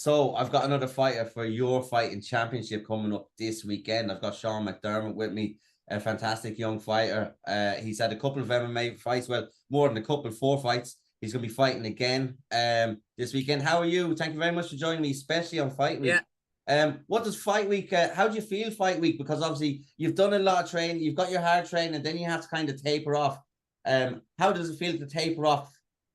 So I've got another fighter for your fighting championship coming up this weekend. I've got Sean McDermott with me, a fantastic young fighter. He's had a couple of MMA fights, well, more than a couple, 4 fights. He's going to be fighting again this weekend. How are you? Thank you very much for joining me, especially on Fight Yeah, Week. What does Fight Week? How do you feel Fight Week? Because obviously you've done a lot of training, you've got your hard training, and then you have to kind of taper off. How does it feel to taper off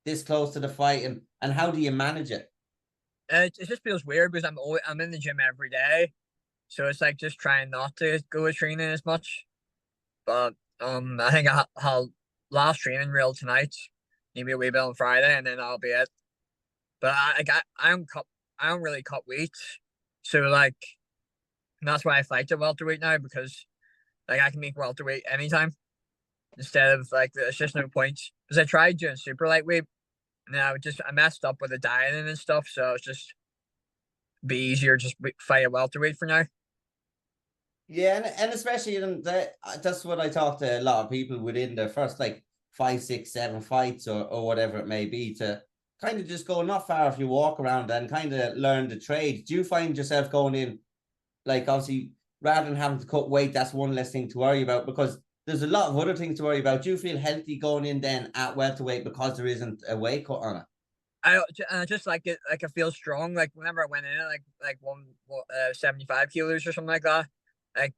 this close to the fight, and how do you manage it? it just feels weird because I'm in the gym every day, so it's like just trying not to go with training as much. But I think I'll last training real tonight, maybe a wee bit on Friday, and then that'll be it. But I don't really cut weight, so like that's why I fight at welterweight now because like I can make welterweight anytime instead of like it's just no point because I tried doing super lightweight and then I messed up with the dieting and stuff, so it's just be easier just fight a welterweight for now. Yeah, and especially in that's what I talk to a lot of people within their first like 5, 6, 7 fights or whatever it may be to kind of just go not far if you walk around and kind of learn the trade. Do you find yourself going in like obviously rather than having to cut weight, that's one less thing to worry about because there's a lot of other things to worry about. Do you feel healthy going in then at welterweight because there isn't a weight cut on it? I just like it, like I feel strong. Like whenever I went in, like 75 kilos or something like that, like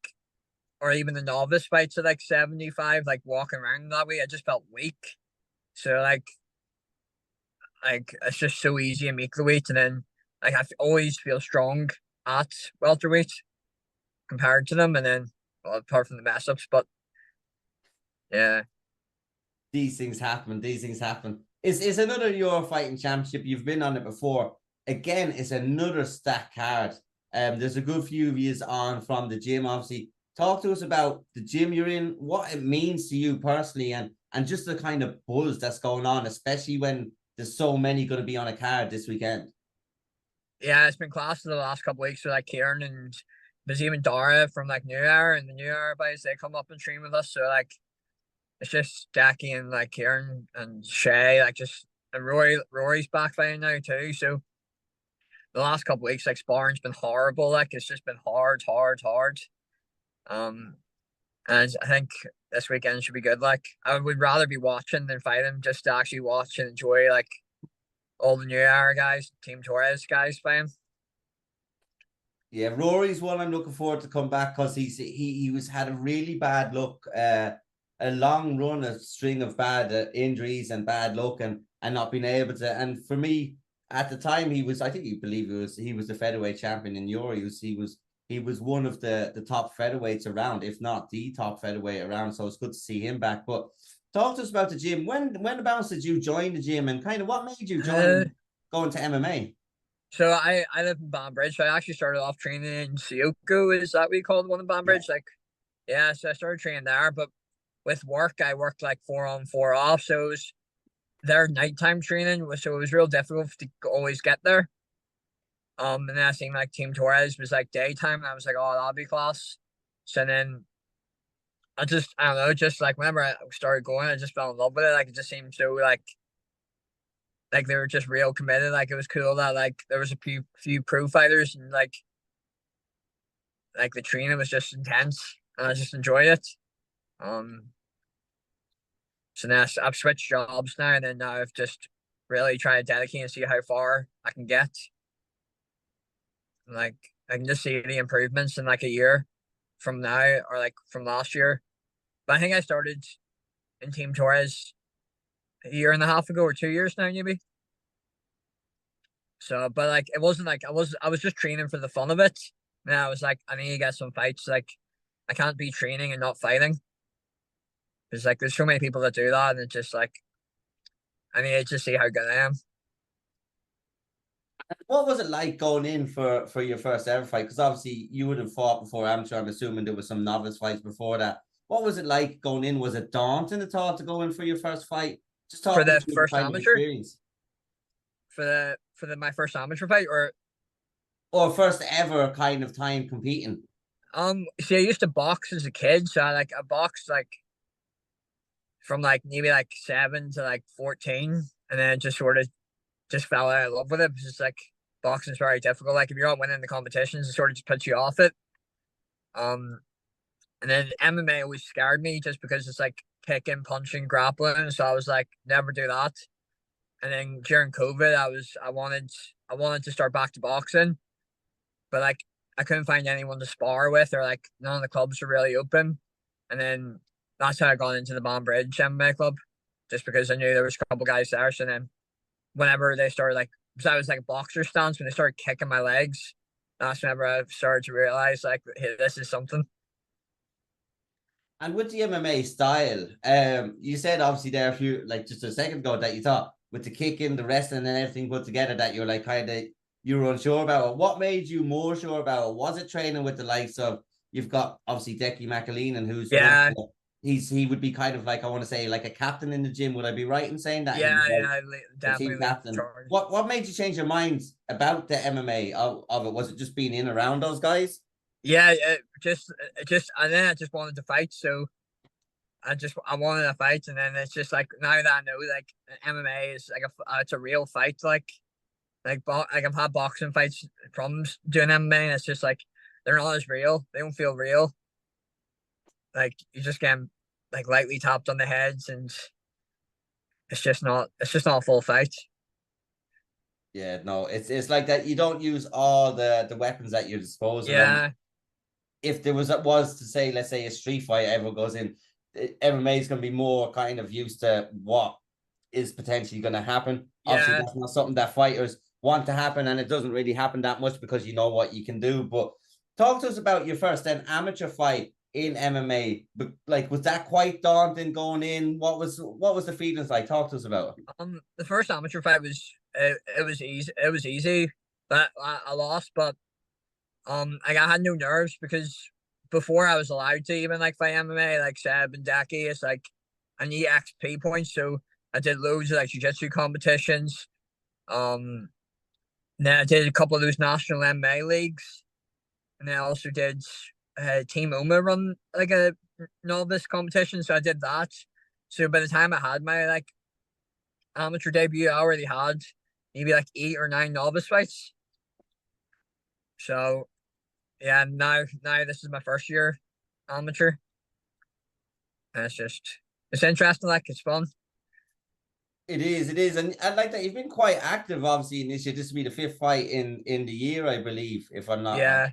or even the novice fights at like 75, like walking around that way, I just felt weak. So like it's just so easy to make the weight, and then like always feel strong at welterweight compared to them, and then well, apart from the mess ups, but yeah. These things happen. These things happen. Is another Euro fighting championship. You've been on it before. Again, it's another stack card. There's a good few of yous on from the gym. Obviously, talk to us about the gym you're in, what it means to you personally, and just the kind of buzz that's going on, especially when there's so many going to be on a card this weekend. Yeah, it's been class for the last couple of weeks with like Kieran and Bazim and Dara from like New Era and the New Era boys. They come up and train with us. So like it's just Jackie and like Kieran and Shay, like just and Rory's back fighting now too. So the last couple of weeks, like sparring's been horrible. Like it's just been hard. Um, and I think this weekend should be good. Like I would rather be watching than fighting, just to actually watch and enjoy like all the New Era guys, Team Torres guys playing. Yeah, Rory's one I'm looking forward to come back because he was had a really bad look, a long run, a string of bad injuries and bad luck, and not being able to. And for me, at the time, he was I think you believe he was the featherweight champion in Euro. He was one of the top featherweights around, if not the top featherweight around. So it's good to see him back. But talk to us about the gym. When about did you join the gym, and kind of what made you Uh, join going to MMA? so I live in Banbridge. So I actually started off training in Sioko. Is that what you call the one in Yeah. Banbridge? Like yeah, so I started training there, but with work I worked like 4 on 4 off. So it was their nighttime training, so it was real difficult to always get there. And then I seen like Team Torres was like daytime, and I was like, oh, that'll be class. So then I don't know, just like whenever I started going, I just fell in love with it. Like it just seemed so like they were just real committed. Like it was cool that like there was a few pro fighters, and like the training was just intense, and I just enjoyed it. Um, so now I've switched jobs now, and then now I've just really tried to dedicate and see how far I can get. And, like I can just see the improvements in like a year from now, or like from last year. But I think I started in Team Torres a year and a half ago, or 2 years now, maybe. So, but like it wasn't like I was just training for the fun of it. And I was like, I need to get some fights. Like I can't be training and not fighting. Because like there's so many people that do that, and it's just like I need to just see how good I am. What was it like going in for your first ever fight? Because obviously you would have fought before amateur. I'm assuming there was some novice fights before that. What was it like going in? Was it daunting at all to go in for your first fight? Just For talk me the through the first kind of amateur, experience for the my first amateur fight, or or first ever kind of time competing. see, I used to box as a kid, so I boxed like from like maybe like 7 to like 14, and then just sort of just fell out of love with it. It's just like boxing's very difficult. Like if you're not winning the competitions, it sort of just puts you off it. Um, and then MMA always scared me just because it's like kicking, punching, grappling. So I was like, never do that. And then during COVID, I wanted to start back to boxing, but like I couldn't find anyone to spar with, or like none of the clubs were really open. And then that's how I got into the Banbridge MMA club, just because I knew there was a couple guys there. So then whenever they started like, because I was like a boxer stance, when they started kicking my legs, that's whenever I started to realize like, hey, this is something. And with the MMA style, you said obviously there a few like just a second ago that you thought with the kicking, the wrestling, and everything put together that you're like kind of you were unsure about it. What made you more sure about it? Was it training with the likes of you've got obviously Decky McAleen, who's one Yeah, he would be kind of like I want to say like a captain in the gym. Would I be right in saying that he was yeah, like yeah, the team definitely lead the captain? charge. What made you change your mind about the MMA of it? Was it just being in around those guys? Yeah, and then I just wanted to fight, so I wanted a fight, and then it's just like now that I know like MMA is like it's a real fight, like I've had boxing fights from doing MMA, and it's just like they're not as real. They don't feel real. Like you just get like lightly tapped on the heads, and it's just not a full fight. Yeah, no, it's like that. You don't use all the weapons at your disposal, and Yeah, if there was to say, let's say a street fight, everyone goes in. MMA is going to be more kind of used to what is potentially going to happen. Obviously, yeah, that's not something that fighters want to happen, and it doesn't really happen that much because you know what you can do. But talk to us about your first then amateur fight in MMA. But like, was that quite daunting going in? What was the feelings like? Talk to us about it. the first amateur fight was it was easy. It was easy, but I lost. But like I had no nerves because before I was allowed to even like fight MMA, like Seb and Daki, it's like I need XP points. So I did loads of like jiu-jitsu competitions. Um, then I did a couple of those national MMA leagues, and then I also did Team Oma run like a novice competition. So I did that. So by the time I had my like amateur debut, I already had maybe like 8 or 9 novice fights. So yeah, now this is my first year amateur, and it's interesting. Like it's fun. It is, and I like that you've been quite active. Obviously, in this year, this will be the fifth fight in the year, I believe. If I'm not, Yeah,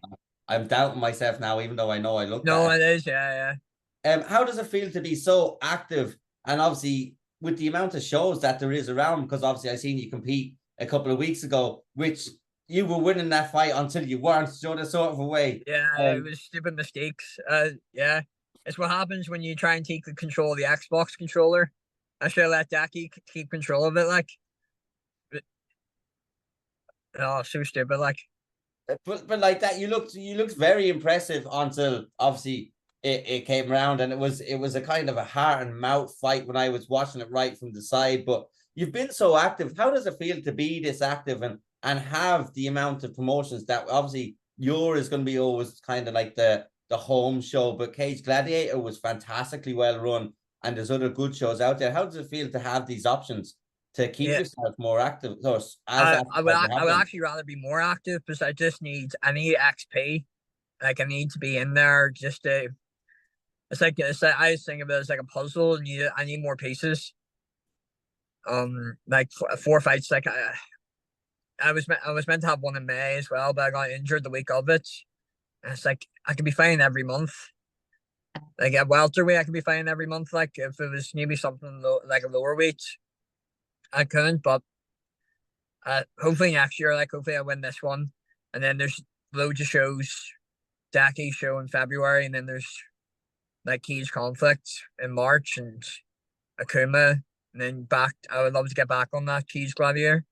I'm doubting myself now, even though I know I looked no, at it is. Yeah, it. How does it feel to be so active? And obviously, with the amount of shows that there is around, because obviously I seen you compete a couple of weeks ago, which you were winning that fight until you weren't, so the sort of a way. yeah. It was stupid mistakes. Yeah, it's what happens when you try and take the control of the Xbox controller. I should have let Daki keep control of it. Like, oh, so stupid. Like, But like that, you looked very impressive until obviously it came around, and it was a kind of a heart and mouth fight when I was watching it right from the side. But you've been so active. How does it feel to be this active and have the amount of promotions that obviously yours is going to be always kind of like the home show, but Cage Gladiator was fantastically well run, and there's other good shows out there. How does it feel to have these options to keep yeah, yourself more active, or as active as you I have would been? actually rather be more active because I need XP. Like, I need to be in there just to. It's like I just think of it as like a puzzle, and I need more pieces. Like 4 fights. Like I was meant to have one in May as well, but I got injured the week of it. And it's like I could be fighting every month. Like at welterweight, I could be fighting every month. Like if it was maybe something like a lower weight, I couldn't. But hopefully next year, like hopefully I win this one. And then there's loads of shows. Daki show in February, and then there's like Cage Conflict in March and Akuma. And then back, I would love to get back on that Cage Gladiator.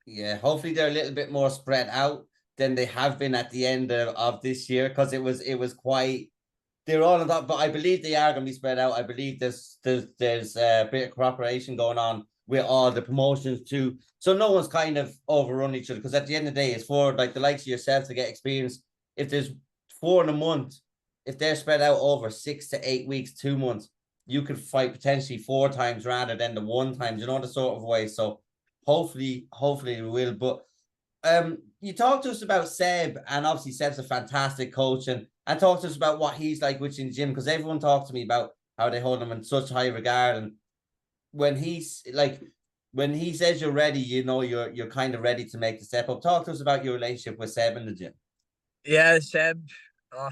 Yeah, hopefully they're a little bit more spread out than they have been at the end of this year, because it was quite they're all on top, but I believe they are going to be spread out. I believe there's a bit of cooperation going on with all the promotions too, so no one's kind of overrun each other. Because at the end of the day, it's for like the likes of yourself to get experience. If there's 4 in a month, if they're spread out over 6 to 8 weeks, 2 months, you could fight potentially 4 times rather than the one time. You know, the sort of way. So hopefully we will. But You talked to us about Seb, and obviously Seb's a fantastic coach, and talk to us about what he's like with you in the gym, because everyone talks to me about how they hold him in such high regard, and when he's like when he says you're ready, you know you're kind of ready to make the step up. Talk to us about your relationship with Seb in the gym. Yeah, Seb, uh,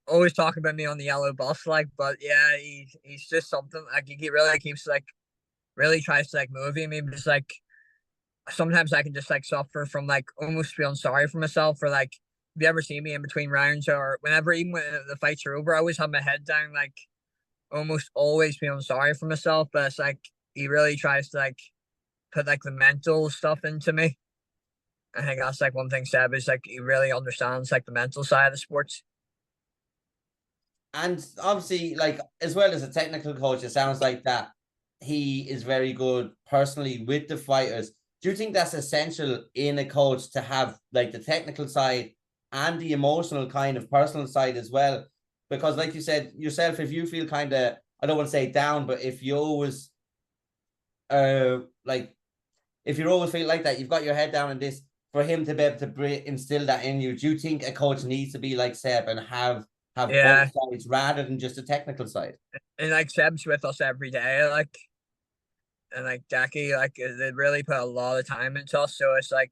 always talking about me on the yellow bus, like, but yeah, he's just something like he really keeps like really tries to like motivate me. Just like sometimes I can just like suffer from like almost feeling sorry for myself for like if you ever see me in between rounds or whenever even when the fights are over, I always have my head down, like almost always feeling sorry for myself. But it's like he really tries to like put like the mental stuff into me. I think that's like one thing Seb is like he really understands like the mental side of the sports. And obviously, like as well as a technical coach, it sounds like that he is very good personally with the fighters. Do you think that's essential in a coach to have like the technical side and the emotional kind of personal side as well? Because, like you said yourself, if you feel kind of, I don't want to say down, but if you always, like, if you always feel like that, you've got your head down in this. For him to be able to instill that in you, do you think a coach needs to be like Seb and have both Yeah, sides rather than just a technical side? and like Seb's with us every day, like and like Jackie, like they really put a lot of time into us. So it's like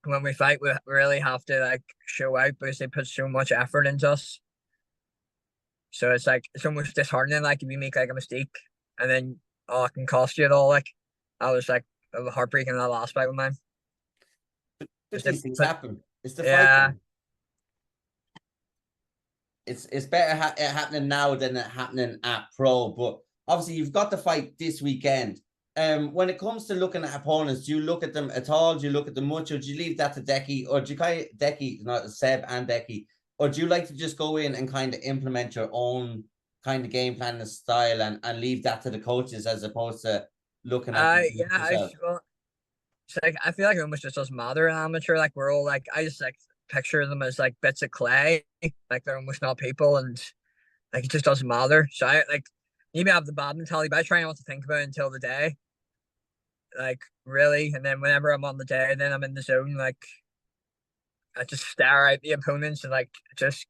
when we fight, we really have to like show out because they put so much effort into us. So it's like it's almost disheartening. Like if you make like a mistake and then oh, it can cost you it all. Like I was like heartbreaking in that last fight with mine. But Just they these things put happen. It's the yeah. fighting. It's better it happening now than it happening at pro. But obviously, you've got the fight this weekend. When it comes to looking at opponents, do you look at them at all? Do you look at them much, or do you leave that to Decky, or do you kind of Decky, not Seb and Decky, or do you like to just go in and kind of implement your own kind of game plan and style, and leave that to the coaches as opposed to looking at them Yeah, yourself? well, it's like I feel like it almost just doesn't matter in amateur. Like we're all like I just like picture them as like bits of clay, like they're almost not people, and like it just doesn't matter. So I like maybe I have the bad mentality, but I try not to think about it until the day. Like really, and then whenever I'm on the day, then I'm in the zone. Like I just stare at the opponents and like just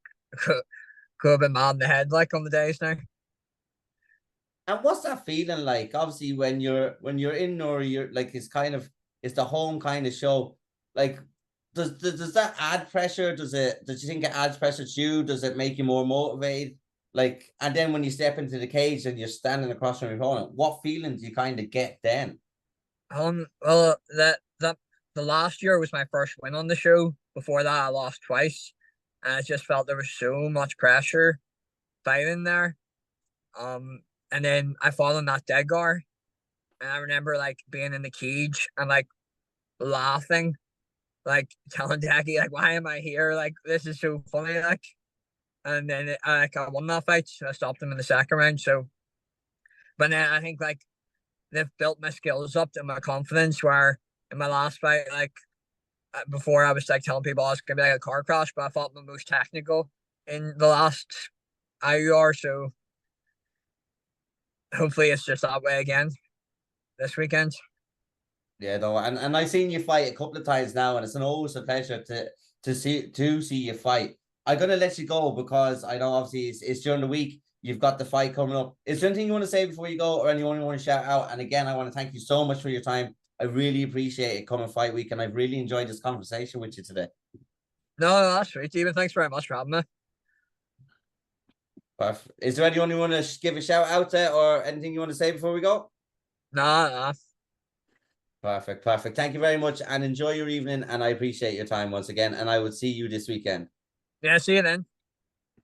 go a bit mad in the head, like on the days now. And what's that feeling like? Obviously, when you're in Nori, you're like it's the home kind of show. Like, does that add pressure? Does you think it adds pressure to you? Does it make you more motivated? Like, and then when you step into the cage and you're standing across from your opponent, what feelings do you kind of get then? Well, that the last year was my first win on the show. Before that, I lost twice, and I just felt there was so much pressure fighting there. Um, and then I fought on that Degar, and I remember like being in the cage and like laughing, like telling Jackie like, "Why am I here? Like this is so funny." Like, and then I won that fight. So I stopped him in the second round. So, but then I think like they've built my skills up and my confidence. Where in my last fight, like before I was like telling people I was gonna be like a car crash, but I fought my most technical in the last IUR. So hopefully it's just that way again this weekend. Yeah, though, and I've seen you fight a couple of times now, and it's always a pleasure to see you fight. I'm gonna let you go because I know obviously it's during the week. You've got the fight coming up. Is there anything you want to say before you go, or anyone you want to shout out? And again, I want to thank you so much for your time. I really appreciate it coming fight week, and I've really enjoyed this conversation with you today. No, that's sweet, Stephen. Thanks very much for having me. But is there anyone you want to give a shout out to, or anything you want to say before we go? Nah, nah. Perfect, perfect. Thank you very much, and enjoy your evening. And I appreciate your time once again. And I will see you this weekend. Yeah, see you then.